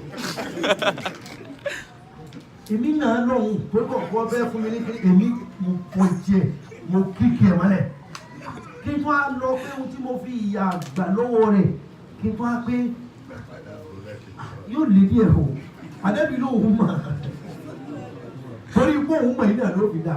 èmi náà lọ́hùn tó kọ̀ọ̀kọ́ bẹ́ẹ̀ fún mi ní kí èmi mo pọ̀ jẹ mo kíkì ẹ̀ mọ́lẹ̀ kí n tó á lọ pé ohun tí mo fi ìyà àgbà lọ́wọ́ rẹ̀ kí n tó á pé yóò lè díẹ̀ o àdẹ́bí lóhùn mọ̀ torí pé òun mọ̀ iná ló fi dá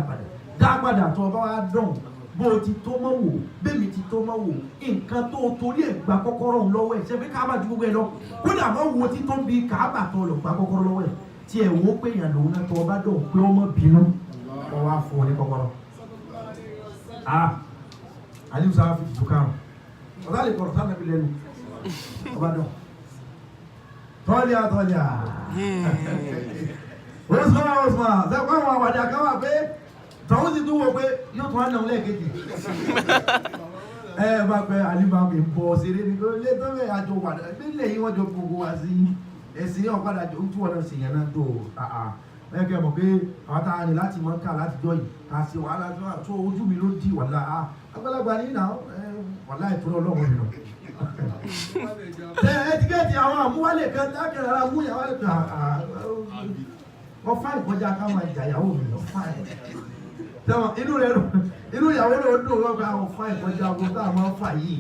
padà tó ọba wa dán bó o ti tó mọ́ wò bẹ́ẹ̀mi ti tó mọ́ wò nǹkan tó torí ẹ̀ gba kọ́kọ́rọ́ òun lọ́wọ́ ẹ̀ ṣe fi káàbà ju gbogbo ẹ̀ lọ kódà mọ́ wo tí tó bí káàbà tó lọ gba kọ́kọ́rọ́ lọ́wọ́ ẹ̀ tí ẹ̀ wò pé èèyàn lòun náà tó ọba dán pé ọmọ bínú ọwọ́ á fún ọ ní kọ́kọ́rọ́ Aliu sáà fi tìtù kárùn ọ̀dà lè kọ̀rọ̀ sáà nàbí lẹ́nu ọba dán tọ́líà Osman sẹ́kọ̀ àwọn àwàdà kan wà pé tọ́wọ́ sì tún wọ pé yóò tún wá náà lẹ́ẹ̀kejì bá pẹ́ alimami bọ̀ ṣeré ní kó lé tó bẹ́ẹ̀ àjọ wà nílẹ̀ yìí wọ́n jọ gbogbo wá sí ẹ̀sìn ọ̀padà jọ tí wọ́n náà ṣèyàn náà tó ẹ̀kẹ́ mọ̀ pé àwọn tá a ní láti mọ̀ ká láti jọ yìí ká ṣe wàhálà tó ojú mi ló di wàhálà àgbàlagbà ní ìnáwó wàhálà ìtura ọlọ́run mi lọ. ẹtikẹ́ẹ̀tì àwọn àmúwálé kan dákẹ́rẹ́ ara mú ìyàwó wọ́n fáì kọjá káwọn ìjàyàwó mi lọ fáì tẹ́wọ̀n inú ìyàwó rẹ̀ ó dùn wọ́n gba àwọn fáìn kọjá ọgbọ́n tá a máa ń fà yìí.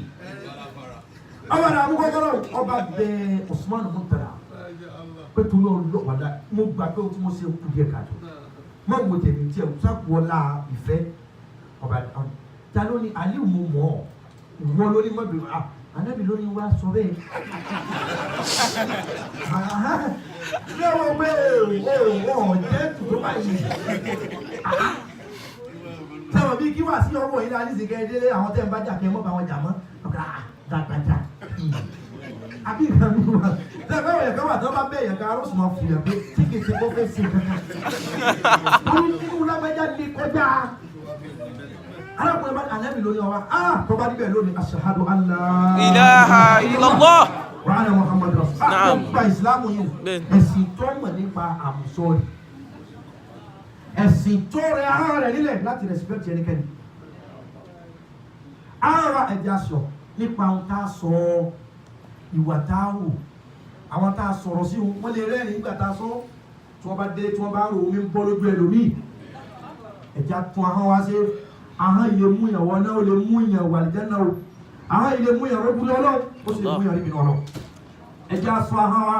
ọba náà mú kọ́kọ́rọ́ ọba bẹ Usman Muntara pé tó yọ lọ́wọ́dà mo gbà pé o tí mo ṣe kú díẹ̀ káàtó má wo tèmi tiẹ̀ o sákòólá ìfẹ́ ọba ta ló ní Aliu mo mọ̀ ọ́ ìwọ ló ní má bẹ̀rù Ànábì ló ní wá sọ bẹ́ẹ̀. ṣé wọ́n gbé wọ́n jẹ́ tó báyìí. sẹ́wọ̀n bí kí wà sí ọmọ yìí láti ṣe kẹ́ẹ́dẹ́lé àwọn tẹ́ ń bá jà kẹ́ mọ́ bá wọn jà mọ́ ọ̀gá dàgbàjà. àbí ìgbà mi wà sẹ́wọ̀n ẹ̀yẹ̀ kan wà tó bá bẹ́ẹ̀ yẹn ká arọ́sùn máa fìyà pé tí kìí ṣe kó fẹ́ ṣe kankan. torí nínú lágbájá lè kọjá. arákùnrin bá Ànábì lórí ọwa tó bá níbẹ̀ lónìí ashhadu an la ilaha illallah wa anna Muhammadur rasulullah. Naam. gba ìsìlámù yìí ẹ̀sìn tó mọ̀ nípa àmùsọ̀rì ẹ̀sìn tó rẹ ahọ́n rẹ̀ nílẹ̀ láti respect ẹnikẹ́ni. ara ẹ̀jẹ̀ aṣọ nípa ohun tá a sọ ìwà tá a wò àwọn tá a sọ̀rọ̀ sí wọn lè rẹ́rìn nígbà tá a sọ tí wọ́n bá dé tí wọ́n bá rò omi ń bọ́ lójú ẹlòmíì ẹ̀jẹ̀ tún ahọ́n wá sí ahọ́n ilé mú yàn wọ́n náà ó lè mú yàn wà lẹ́jẹ̀ náà o ahọ́n ilé mú yàn rọ́gbùn lọ́wọ́ ó sì lè mú yàn níbi náà lọ ẹ̀jẹ̀ aṣọ ahọ́n wa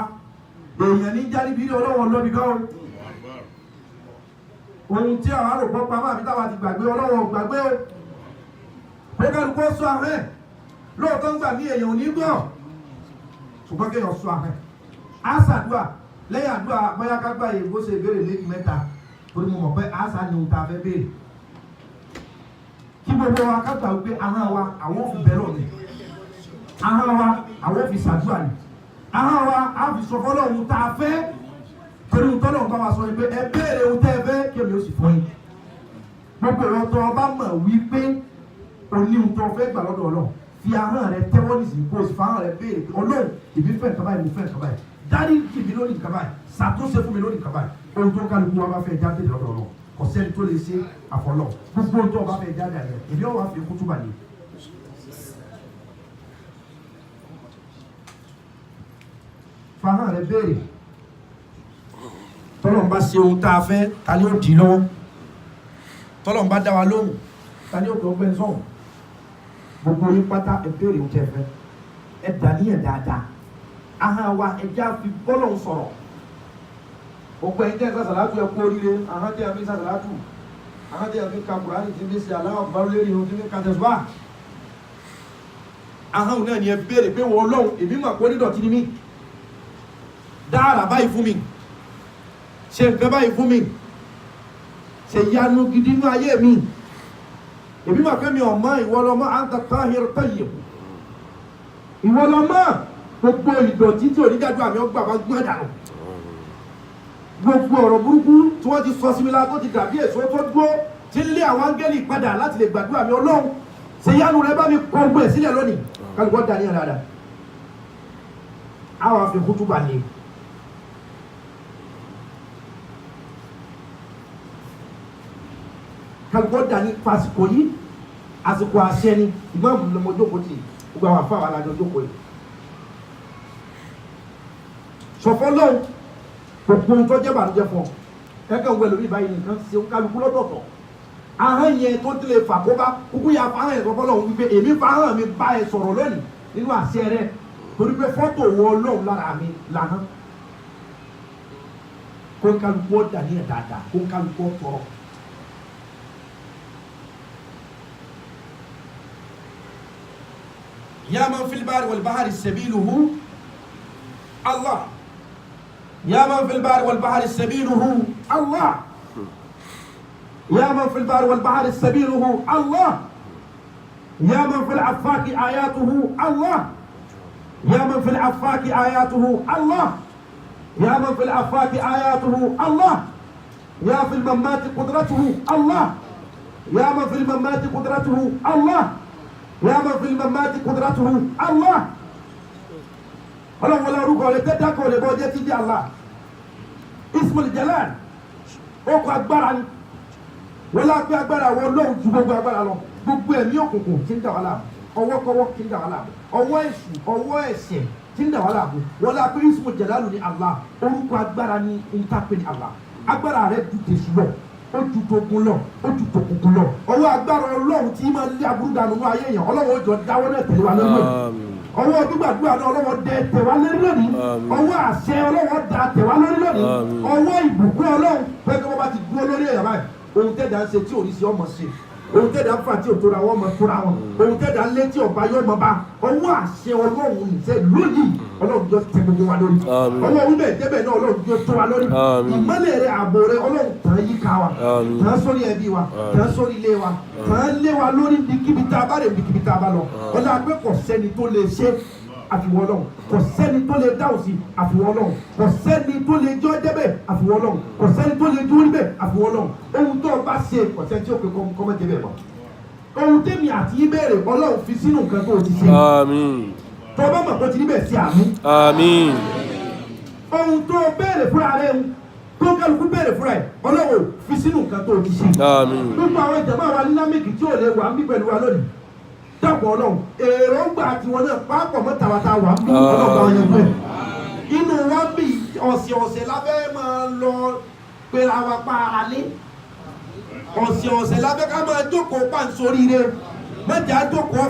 èèyàn ní jáde bí ọlọ́wọ́ lọ́bi káwọn ohun tí àwọn àròpọ̀ pamọ́ àbí táwa ti gbàgbé ọlọ́wọ́ gbàgbé o pé kálukú sọ ahẹ́ lóòótọ́ ń gbà ní èèyàn ò ní gbọ́ ṣùgbọ́n kéèyàn sọ ahẹ́ àṣàdúà lẹ́yìn àdúà bóyá ká gbà yìí bó ṣe béèrè méjì mẹ́ta torí mo mọ̀ pé àṣà ni ohun tá a fẹ́ béèrè kí gbogbo wa ká gbà wípé ahọ́n wa àwọn ò fi bẹ̀rẹ̀ òní ahọ́n wa àwọn ò fi ṣàdúà ni ahọ́n wa á fi sọ fọ́lọ́ ohun tá a fẹ́ torí ohun tọ́lọ̀ ń bá wa sọ ni pé ẹ béèrè ohun tẹ́ ẹ fẹ́ kí èmi ó sì fún yín gbogbo ìwọ tó ọba mọ̀ wípé òní ohun tó fẹ́ gbà lọ́dọ̀ Ọlọ́run fi ahọ́n rẹ tẹ́wọ́ nísìnyí kó o sì fa ahọ́n rẹ béèrè pé Ọlọ́run ìbí fẹ́ nǹkan báyìí mo fẹ́ nǹkan báyìí dárí jìbí lórí nǹkan báyìí ṣàtúnṣe fún mi lórí nǹkan báyìí ohun tó kálukú wa bá fẹ́ jáde lọ́dọ̀ Ọlọ́run kò sẹ́ni tó lè ṣe àfọlọ́ gbogbo ohun tó ọba fẹ́ jáde àyẹ̀ ìbí ọwọ́ àfi kútúbà ni. fa ahọ́n rẹ béèrè tọ́lọ́n bá ṣe ohun tá a fẹ́ ta ni ó dì lọ́wọ́ tọ́lọ́n bá dá wa lóhùn ta ni ó kọ́ ọgbẹ́ sọ̀hún gbogbo yín pátá ẹ béèrè ohun tẹ́ fẹ́ ẹ dàníyàn dáadáa ahọ́n wa ẹ já fi bọ́lọ̀ sọ̀rọ̀ gbogbo ẹ̀yin tẹ́ ẹ sàṣàlátù ẹ kú oríire ahọ́n tẹ́ ẹ fi sàṣàlátù ahọ́n tẹ́ ẹ fi ka Kùránì tí fi ṣe aláwọ̀ bá lórí ohun tí fi ka tẹ̀síwá ahọ́n náà ni ẹ béèrè pé wọ́n Ọlọ́run èmi mà kó nídọ̀tí ni mí dára báyìí fún mi ṣe nǹkan báyìí fún mi ṣe yanu gidi nínú ayé mi èmi mà pé mi ò mọ ìwọ lọmọ anta tahir tayyib ìwọ lọmọ gbogbo ìdọ̀tí tí onídàájú àmì ọgbà bá gbọ́n dànù gbogbo ọ̀rọ̀ burúkú tí wọ́n ti sọ sí mi la tó ti dàbí èso tó dúró tí ń lé àwọn áńgẹ́lì padà láti lè gbàdúrà mi Ọlọ́run ṣe yanu rẹ bá mi kọ gbọ́ ẹ̀ sílẹ̀ lónìí kálukọ́ dání ẹ̀ dáadáa àwọn àfi kútùbà ni. kálukọ́ dání pàṣípò yìí àsìkò àṣẹ ni ìmáàmù lọmọ jókòó tì gbogbo àwọn afáwọn alájọ jókòó yìí sọfọ lọ́wọ́ gbogbo ohun tó jẹ́ bànújẹ́ fún ọ kẹ́kẹ́ wẹ̀ lórí ìbáyìí nìkan ṣe kálukú lọ́dọ̀ọ̀tọ̀ ahọ́n yẹn tó tilẹ̀ fà kó bá kúkú yà fà ahọ́n yẹn sọfọ lọ́wọ́ wípé èmi fà ahọ́n mi bá ẹ sọ̀rọ̀ lónìí nínú àṣẹ rẹ torí pé fọ́tò wọ Ọlọ́run lára mi lànà kó kálukú ọ̀dà ní ẹ̀ dáadáa kó kálukú ọ̀tọ̀rọ̀. يا من في البحر والبحر سبيله الله يا من في البحر والبحر سبيله الله يا من في البحر والبحر سبيله الله يا من في العفاك آياته الله يا من في العفاك آياته الله يا من في العفاك آياته الله يا في الممات قدرته الله يا من في الممات قدرته الله يا من في الممات قدرته الله ọlọ́run wọlé orúkọ rẹ̀ tẹ́tẹ́ kọ́ lè bọ́ jẹ́ títí Allah ismul jalal ó kọ agbára ni wọ́n lá pé agbára wọn lóhùn ju gbogbo agbára lọ gbogbo ẹ̀mí òkùnkùn tí ń dà wá láàmú ọwọ́kọ́wọ́ tí ń dà wá láàmú ọwọ́ èṣù ọwọ́ ẹ̀ṣẹ̀ tí ń dà wá láàmú wọ́n lá pé ismul jalal ni Allah orúkọ agbára ni ń tàpé ni Allah agbára rẹ̀ ju tèṣù lọ ó ju togun lọ ó ju tòkùnkùn lọ ọwọ́ agbára ọlọ́run tí máa lé aburú dànù ní ayé yẹn ọlọ́run ó jọ dáwọ́ náà tẹ̀lé wa lórí ọwọ́ gbígbàdúrà náà ọlọ́wọ́ dẹ tẹ̀wá lórí lónìí ọwọ́ àṣẹ ọlọ́wọ́ da tẹ̀wá lórí lónìí ọwọ́ ìbùkún ọlọ́run pé kí wọ́n bá ti dúró lórí ẹ̀yà báyìí ohun tẹ́jà ń ṣe tí ò ní sí ọmọ ṣe ohun tẹ́jà ń fà tí ò tóra wọ́n mọ tóra wọn ohun tẹ́jà ń lé tí ọba yóò mọ bá ọwọ́ àṣẹ ọlọ́run nìṣẹ́ lónìí ọlọ́run jọ tẹ gbogbo wa lórí ọwọ́ wíbẹ̀ débẹ̀ náà ọlọ́run jọ tó wa lórí ìmọ́lẹ̀ rẹ ààbò rẹ ọlọ́run tàn yí ká wa tàn sórí ẹbí wa tàn sórí ilé wa tàn lé wa lórí bíkíbi tá a bá rè bíkíbi tá a bá lọ ọlọ́run àgbẹ̀ kò sẹ́ni tó lè ṣe àfiwọ́ lọ́hùn kò sẹ́ni tó lè dáhùn sí àfiwọ́ lọ́hùn kò sẹ́ni tó lè jọ́ débẹ̀ àfiwọ́ lọ́hùn kò sẹ́ni tó lè dúró níbẹ̀ àfiwọ́ lọ́hùn ohun tó o bá ṣe kò sẹ́ni tí ó pe kọ́mọ́ débẹ̀ mọ́ ohun tẹ́mi àti ìbéèrè ọlọ́run fi sínú nǹkan tó o ti ṣe tó o bá mọ̀ pé o ti níbẹ̀ sí àmín ohun tó o béèrè fúnra rẹ ń tó kálukú béèrè fúnra ẹ ọlọ́run fi sínú nǹkan tó o ti ṣe gbogbo àwọn ìjàmbá wa ní lámìkì tí ò lè wà ń bí pẹ̀lú wa lónìí dàpọ̀ ọlọ́run èròǹgbà tiwọn náà pápọ̀ mọ́tàwátà wà ń bí ọlọ́gbà ọyàn fún ẹ inú wa bí ọ̀sẹ̀ lábẹ́ máa lọ pera wa pa ara lé ọ̀sẹ̀ lábẹ́ ká máa jókòó pàǹsórí rẹ mẹ́jà jókòó.